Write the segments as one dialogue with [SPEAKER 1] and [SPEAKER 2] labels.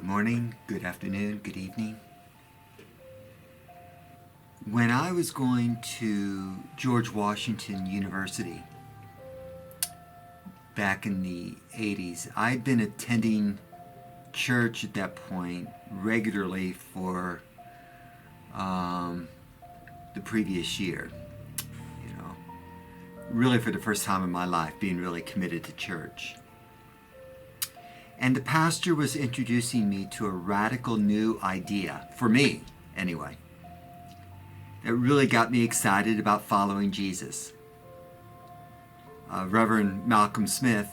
[SPEAKER 1] Good morning, good afternoon, good evening. When I was going to George Washington University back in the 80s, I'd been attending church at that point regularly for the previous year. Really for the first time in my life, being really committed to church. And the pastor was introducing me to a radical new idea, for me anyway, that really got me excited about following Jesus. Reverend Malcolm Smith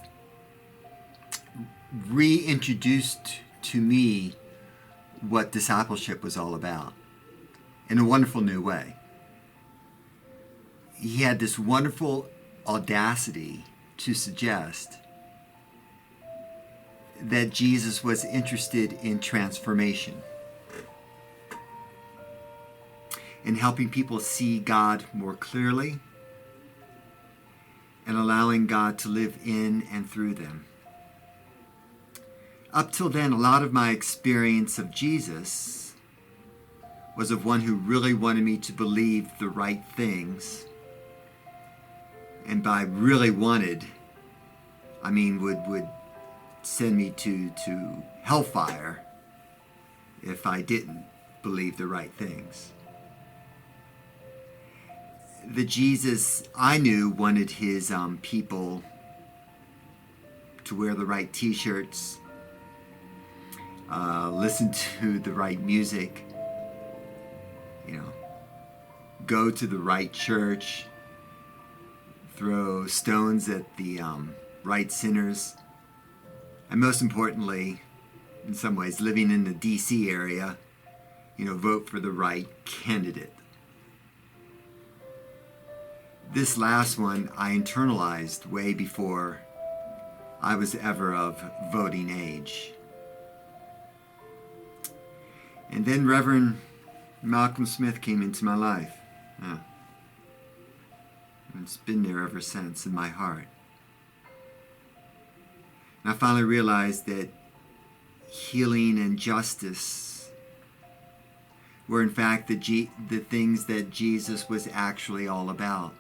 [SPEAKER 1] reintroduced to me what discipleship was all about in a wonderful new way. He had this wonderful audacity to suggest that Jesus was interested in transformation, in helping people see God more clearly and allowing God to live in and through them. Up till then, a lot of my experience of Jesus was of one who really wanted me to believe the right things. And by really wanted, I mean would send me to hellfire if I didn't believe the right things. The Jesus I knew wanted his people to wear the right t-shirts, listen to the right music, go to the right church, throw stones at the right sinners, and most importantly, in some ways, living in the D.C. area, vote for the right candidate. This last one I internalized way before I was ever of voting age. And then Reverend Malcolm Smith came into my life. It's been there ever since in my heart. And I finally realized that healing and justice were in fact the things that Jesus was actually all about.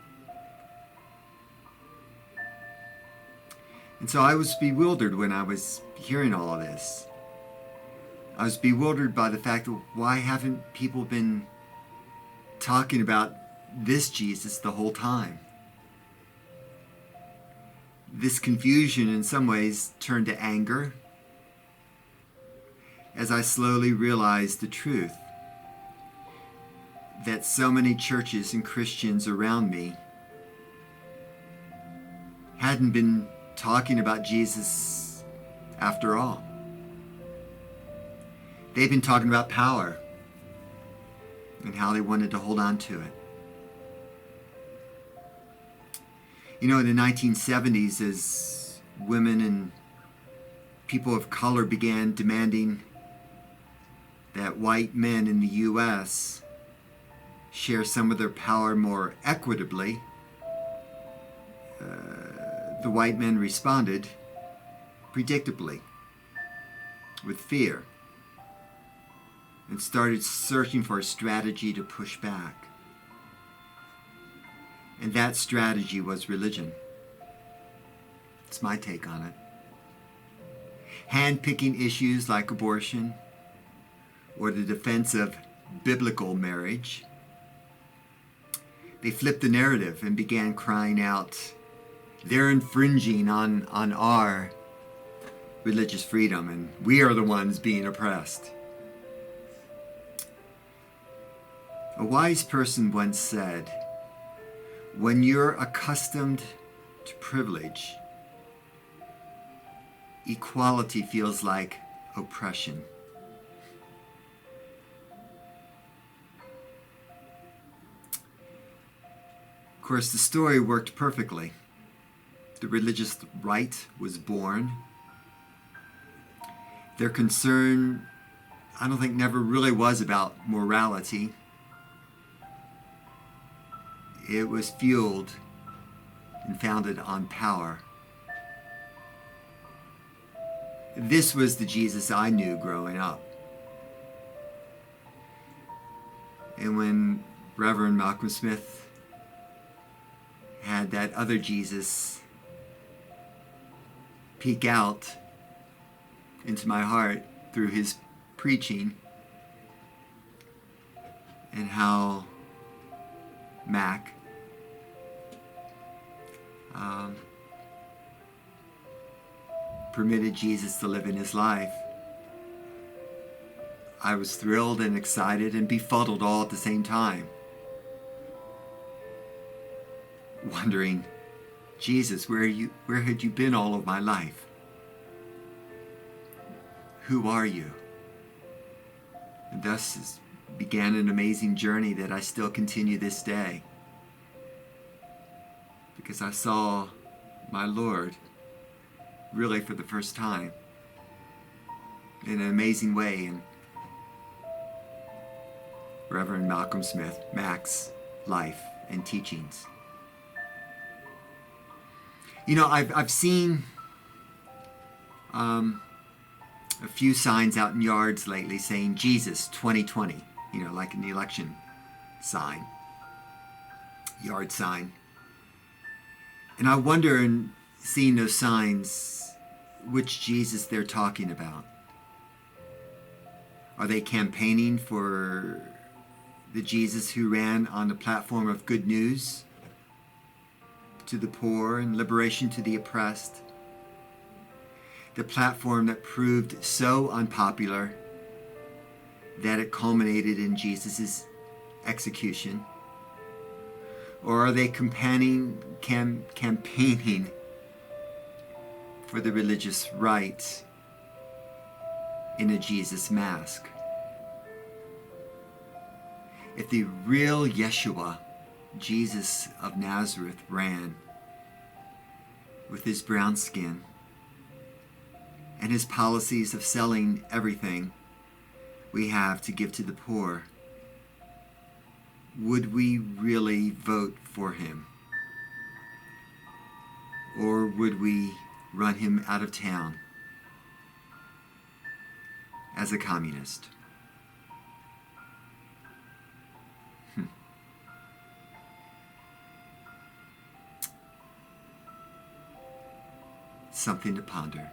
[SPEAKER 1] And so I was bewildered when I was hearing all of this. I was bewildered by the fact that why haven't people been talking about this Jesus the whole time? This confusion in some ways turned to anger as I slowly realized the truth that so many churches and Christians around me hadn't been talking about Jesus after all. They've been talking about power and how they wanted to hold on to it. In the 1970s, as women and people of color began demanding that white men in the U.S. share some of their power more equitably, the white men responded predictably with fear and started searching for a strategy to push back. And that strategy was religion. It's my take on it. Hand-picking issues like abortion or the defense of biblical marriage. They flipped the narrative and began crying out, they're infringing on our religious freedom and we are the ones being oppressed. A wise person once said, when you're accustomed to privilege, equality feels like oppression. Of course, the story worked perfectly. The religious right was born. Their concern, I don't think, never really was about morality. It was fueled and founded on power. This was the Jesus I knew growing up. And when Reverend Malcolm Smith had that other Jesus peek out into my heart through his preaching, and how Mac permitted Jesus to live in his life, I was thrilled and excited and befuddled all at the same time, wondering, Jesus, where had you been all of my life? Who are you? And thus began an amazing journey that I still continue this day, because I saw my Lord really for the first time in an amazing way in Reverend Malcolm Smith, Mac's life and teachings. You know, I've seen a few signs out in yards lately saying Jesus 2020, you know, like an election sign, yard sign. And I wonder, in seeing those signs, which Jesus they're talking about. Are they campaigning for the Jesus who ran on the platform of good news to the poor and liberation to the oppressed? The platform that proved so unpopular that it culminated in Jesus' execution? Or are they campaigning for the religious right in a Jesus mask? If the real Yeshua, Jesus of Nazareth, ran with his brown skin and his policies of selling everything we have to give to the poor, would we really vote for him? Or would we run him out of town as a communist? Something to ponder.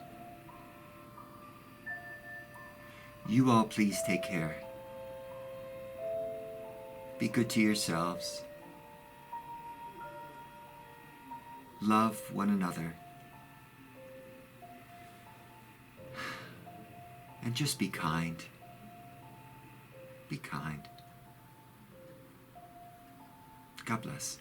[SPEAKER 1] You all please take care. Be good to yourselves. Love one another. And just be kind. Be kind. God bless.